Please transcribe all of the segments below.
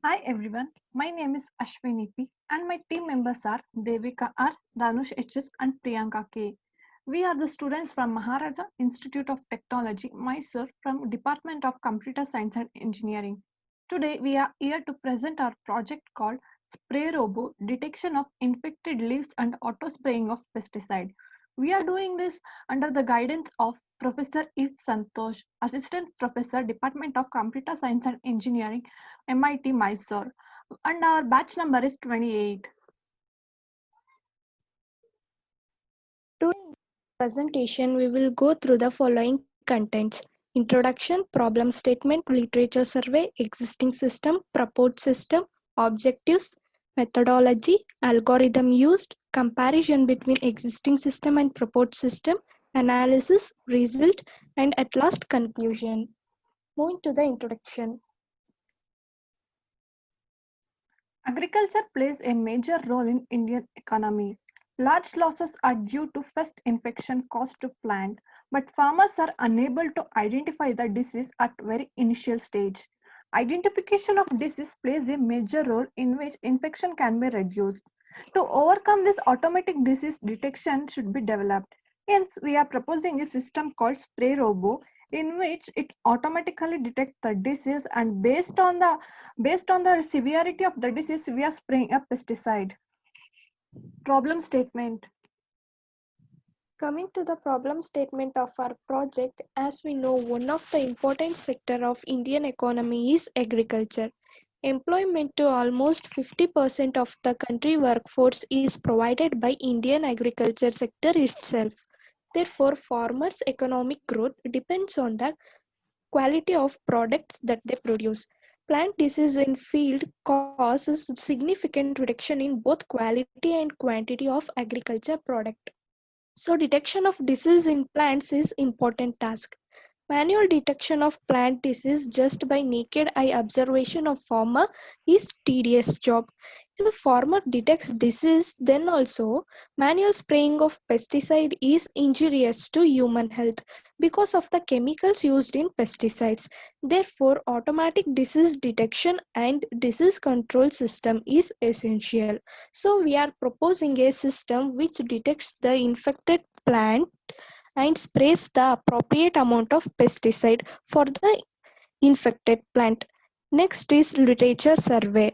Hi everyone, my name is Ashwini P and my team members are Devika R, Danush HS and Priyanka K. We are the students from Maharaja Institute of Technology, Mysore from Department of Computer Science and Engineering. Today we are here to present our project called Spray-Robo Detection of Infected Leaves and Auto Spraying of Pesticide. We are doing this under the guidance of Professor E. Santosh, Assistant Professor, Department of Computer Science and Engineering, MIT Mysore, and our batch number is 28. Today in presentation, we will go through the following contents: introduction, problem statement, literature survey, existing system, proposed system, objectives, methodology, algorithm used, comparison between existing system and proposed system, analysis, result, and at last conclusion. Moving to the introduction. Agriculture plays a major role in Indian economy. Large losses are due to pest infection caused to plant, but farmers are unable to identify the disease at very initial stage. Identification of disease plays a major role in which infection can be reduced. To overcome this, automatic disease detection should be developed. Hence, we are proposing a system called Spray-Robo in which it automatically detects the disease, and based on the severity of the disease, we are spraying a pesticide. Problem statement. Coming to the problem statement of our project, as we know, one of the important sector of Indian economy is agriculture. Employment to almost 50% of the country workforce is provided by Indian agriculture sector itself. Therefore, farmers' economic growth depends on the quality of products that they produce. Plant disease in field causes significant reduction in both quality and quantity of agriculture product. So detection of disease in plants is important task. Manual detection of plant disease just by naked eye observation of farmer is tedious job. If farmer detects disease, then also manual spraying of pesticide is injurious to human health because of the chemicals used in pesticides. Therefore, automatic disease detection and disease control system is essential. So we are proposing a system which detects the infected plant and sprays the appropriate amount of pesticide for the infected plant. Next is literature survey.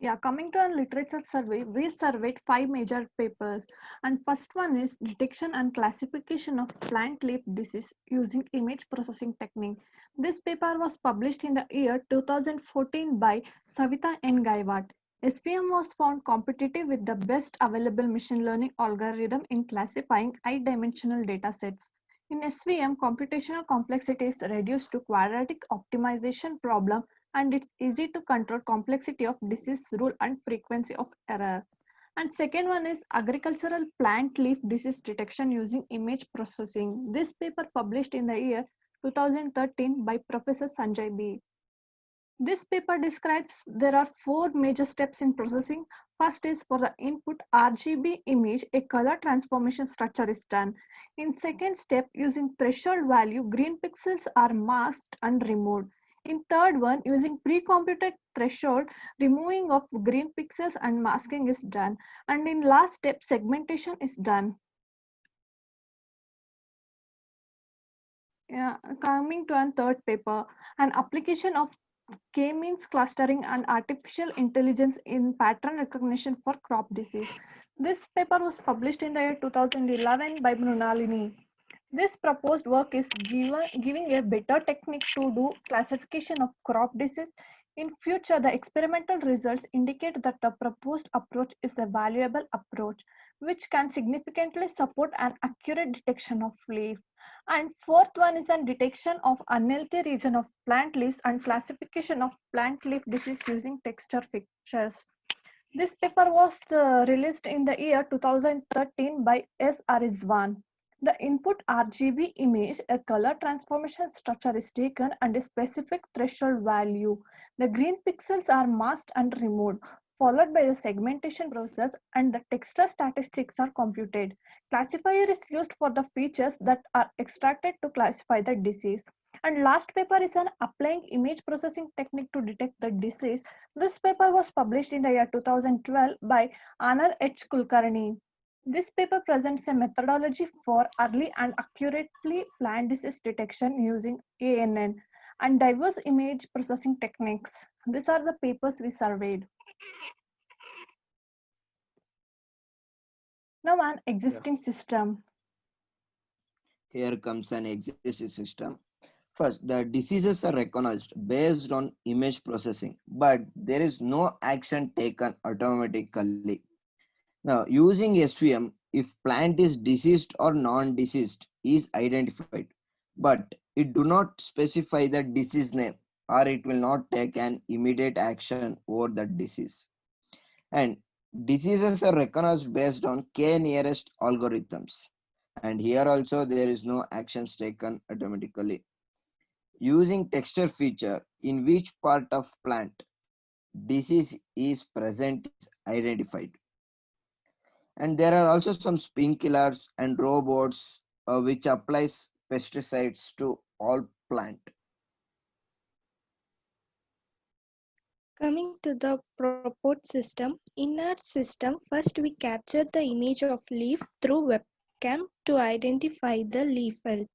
Yeah, coming to a literature survey, we surveyed 5 major papers, and first one is detection and classification of plant leaf disease using image processing technique. This paper was published in the year 2014 by Savita N. Gaiwat. SVM was found competitive with the best available machine learning algorithm in classifying high-dimensional data sets. In SVM, computational complexity is reduced to quadratic optimization problem, and it's easy to control complexity of disease rule and frequency of error. And second one is agricultural plant leaf disease detection using image processing. This paper published in the year 2013 by Professor Sanjay B. This paper describes there are 4 major steps in processing. First is for the input RGB image, a color transformation structure is done. In second step, using threshold value, green pixels are masked and removed. In third one, using pre-computed threshold, removing of green pixels and masking is done. And in last step, segmentation is done. Yeah, coming to a third paper, an application of K-means clustering and artificial intelligence in pattern recognition for crop disease. This paper was published in the year 2011 by Mrunalini. This proposed work is giving a better technique to do classification of crop disease. In future, the experimental results indicate that the proposed approach is a valuable approach, which can significantly support an accurate detection of leaf. And fourth one is a detection of unhealthy region of plant leaves and classification of plant leaf disease using texture features. This paper was released in the year 2013 by S. Arizwan. The input RGB image, a color transformation structure is taken and a specific threshold value. The green pixels are masked and removed, followed by the segmentation process, and the texture statistics are computed. Classifier is used for the features that are extracted to classify the disease. And last paper is an applying image processing technique to detect the disease. This paper was published in the year 2012 by Anand H. Kulkarni. This paper presents a methodology for early and accurately plant disease detection using ANN and diverse image processing techniques. These are the papers we surveyed. Now, an Yeah. existing system. Here comes an existing system. First, the diseases are recognized based on image processing, but there is no action taken automatically. Now, using SVM, if plant is diseased or non-diseased is identified, but it do not specify the disease name, or it will not take an immediate action over that disease. And diseases are recognized based on k nearest algorithms. And here also there is no actions taken automatically. Using texture feature, in which part of plant disease is present is identified. And there are also some sprinklers and robots which applies pesticides to all plant. Coming to the proposed system, in our system, first we capture the image of leaf through webcam to identify the leaf health.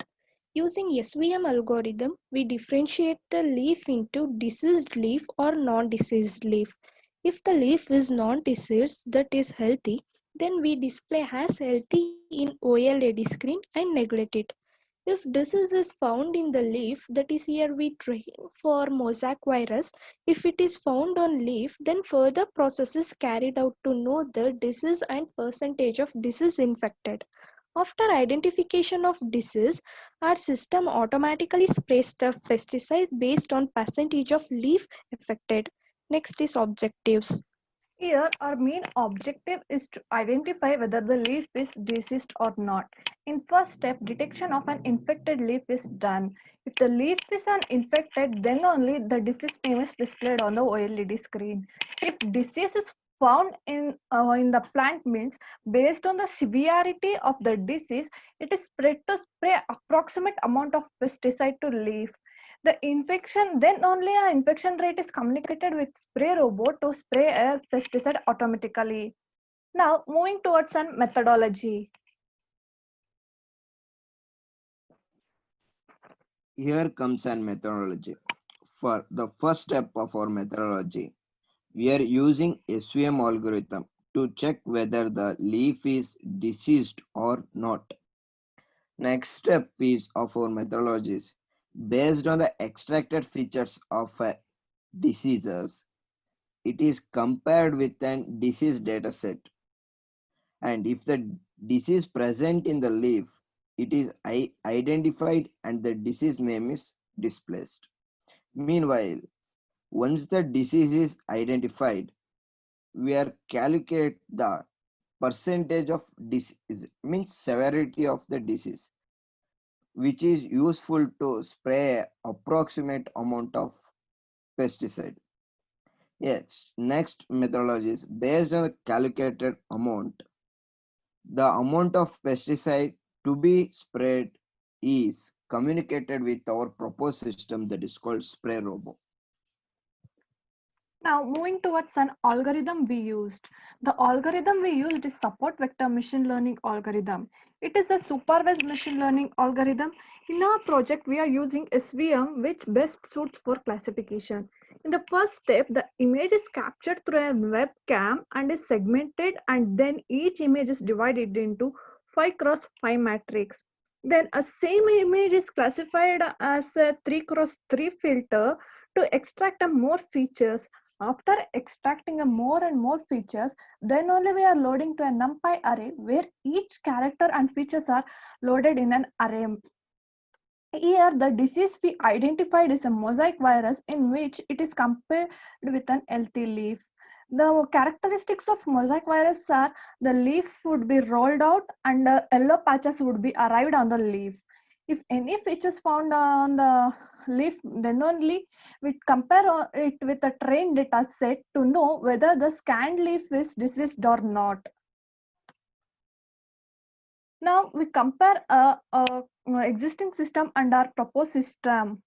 Using SVM algorithm, we differentiate the leaf into diseased leaf or non-diseased leaf. If the leaf is non-diseased, that is healthy, then we display as healthy in OLED screen and neglect it. If disease is found in the leaf, that is here we train for mosaic virus. If it is found on leaf, then further process is carried out to know the disease and percentage of disease infected. After identification of disease, our system automatically sprays the pesticide based on percentage of leaf affected. Next is objectives. Here, our main objective is to identify whether the leaf is diseased or not. In first step, detection of an infected leaf is done. If the leaf is uninfected, then only the disease name is displayed on the OLED screen. If disease is found in the plant means based on the severity of the disease, it is spread to spray approximate amount of pesticide to leaf. The infection, then only a infection rate is communicated with Spray-Robo to spray a pesticide automatically. Now, moving towards an methodology. Here comes an methodology. For the first step of our methodology, we are using SVM algorithm to check whether the leaf is diseased or not. Next step is of our methodologies. Based on the extracted features of a diseases, it is compared with an disease dataset. And if the disease present in the leaf, it is identified and the disease name is displayed. Meanwhile, once the disease is identified, we are calculate the percentage of disease, means severity of the disease, which is useful to spray approximate amount of pesticide. Yes, next methodology is based on the calculated amount. The amount of pesticide to be sprayed is communicated with our proposed system that is called Spray-Robo. Now, moving towards an algorithm we used. The algorithm we used is support vector machine learning algorithm. It is a supervised machine learning algorithm. In our project, we are using SVM, which best suits for classification. In the first step, the image is captured through a webcam and is segmented, and then each image is divided into 5 cross 5 matrix. Then a same image is classified as a 3 cross 3 filter to extract more features. After extracting a more and more features, then only we are loading to a NumPy array where each character and features are loaded in an array. Here, the disease we identified is a mosaic virus in which it is compared with an healthy leaf. The characteristics of mosaic virus are the leaf would be rolled out and yellow patches would be arrived on the leaf. If any features found on the leaf, then only we compare it with a trained data set to know whether the scanned leaf is diseased or not. Now we compare a existing system and our proposed system.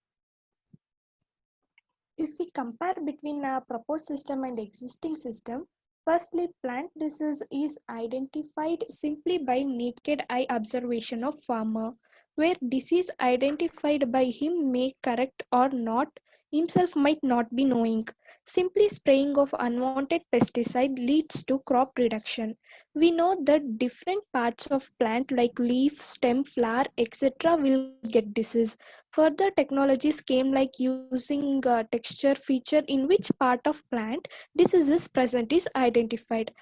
If we compare between our proposed system and existing system, firstly, plant disease is identified simply by naked eye observation of farmer, where disease identified by him may correct or not himself might not be knowing. Simply spraying of unwanted pesticide leads to crop reduction. We know that different parts of plant like leaf, stem, flower, etc. will get disease. Further technologies came like using a texture feature in which part of plant disease is present is identified.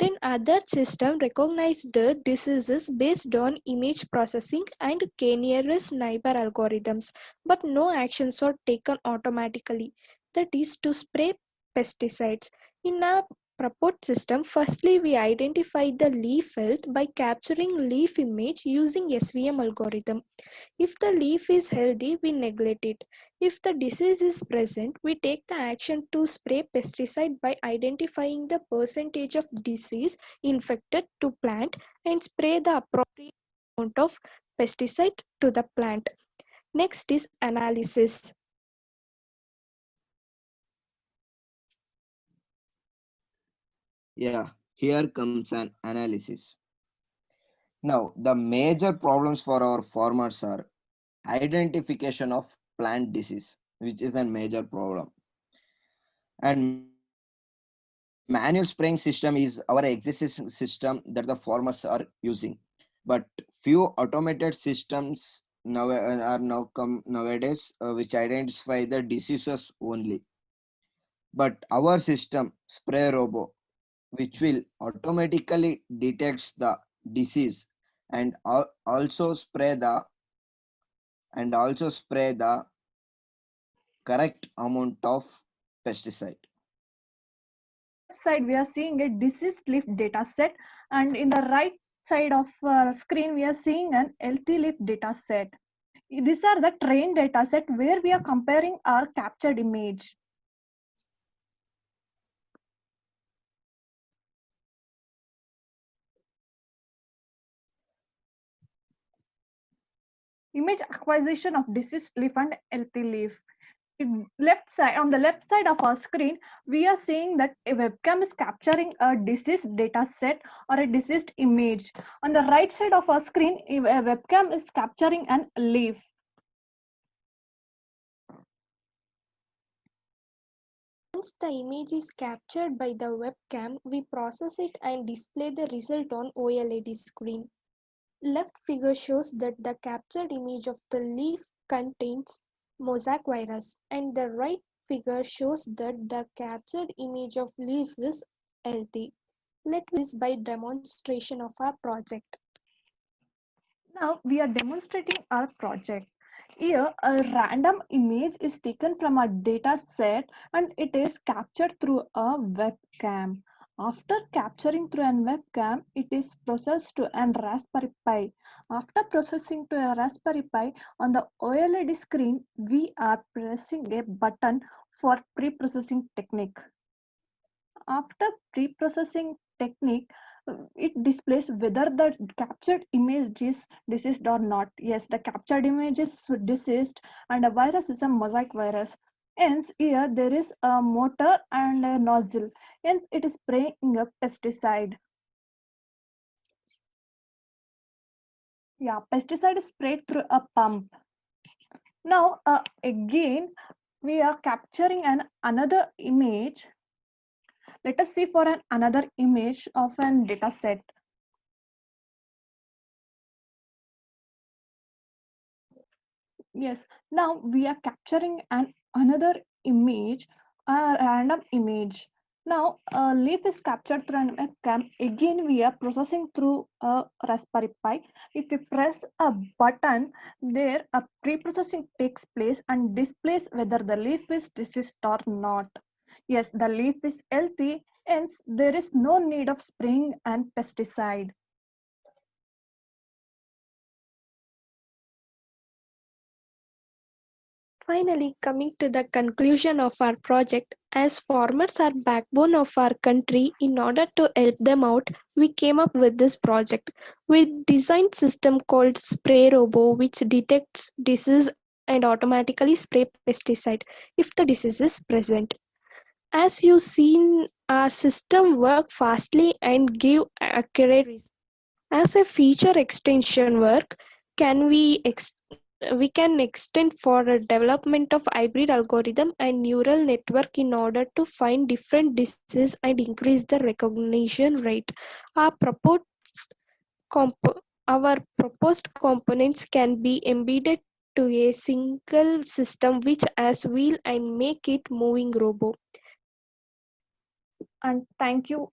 Then other system recognize the diseases based on image processing and k-nearest neighbor algorithms, but no actions are taken automatically. That is to spray pesticides. In a proposed system, firstly we identify the leaf health by capturing leaf image using SVM algorithm. If the leaf is healthy, we neglect it. If the disease is present, we take the action to spray pesticide by identifying the percentage of disease infected to plant and spray the appropriate amount of pesticide to the plant. Next is analysis. Yeah, here comes an analysis. Now, the major problems for our farmers are identification of plant disease, which is a major problem. And manual spraying system is our existing system that the farmers are using. But few automated systems are now come nowadays which identify the diseases only. But our system, Spray-Robo, which will automatically detects the disease and also spray the correct amount of pesticide. Left side, we are seeing a diseased leaf data set, and in the right side of screen, we are seeing an healthy leaf data set. These are the trained data set where we are comparing our captured image. Image acquisition of diseased leaf and healthy leaf. Left side, on the left side of our screen, we are seeing that a webcam is capturing a diseased data set or a diseased image. On the right side of our screen, a webcam is capturing an leaf. Once the image is captured by the webcam, we process it and display the result on OLED screen. Left figure shows that the captured image of the leaf contains mosaic virus, and the right figure shows that the captured image of leaf is healthy. Let us this by demonstration of our project. Now we are demonstrating our project. Here a random image is taken from a data set and it is captured through a webcam. After capturing through an webcam, it is processed to an Raspberry Pi. After processing to a Raspberry Pi, on the OLED screen, we are pressing a button for pre-processing technique. After pre-processing technique, it displays whether the captured image is deceased or not. Yes, the captured image is deceased and a virus is a mosaic virus. Hence, here there is a motor and a nozzle. Hence, it is spraying a pesticide. Yeah, pesticide is sprayed through a pump. Now, again, we are capturing another image. Let us see for another image of an data set. Yes, now we are capturing another image, a random image. Now a leaf is captured through an webcam. Again, we are processing through a Raspberry Pi. If we press a button, there a pre-processing takes place and displays whether the leaf is diseased or not. Yes, the leaf is healthy, hence there is no need of spraying and pesticide. Finally, coming to the conclusion of our project, as farmers are backbone of our country, in order to help them out, we came up with this project. We designed system called Spray-Robo, which detects disease and automatically spray pesticide if the disease is present. As you seen, our system work fastly and give accurate results. As a feature extension work, can we can extend for a development of hybrid algorithm and neural network in order to find different diseases and increase the recognition rate. Our proposed our proposed components can be embedded to a single system which as wheel and make it moving robo. And thank you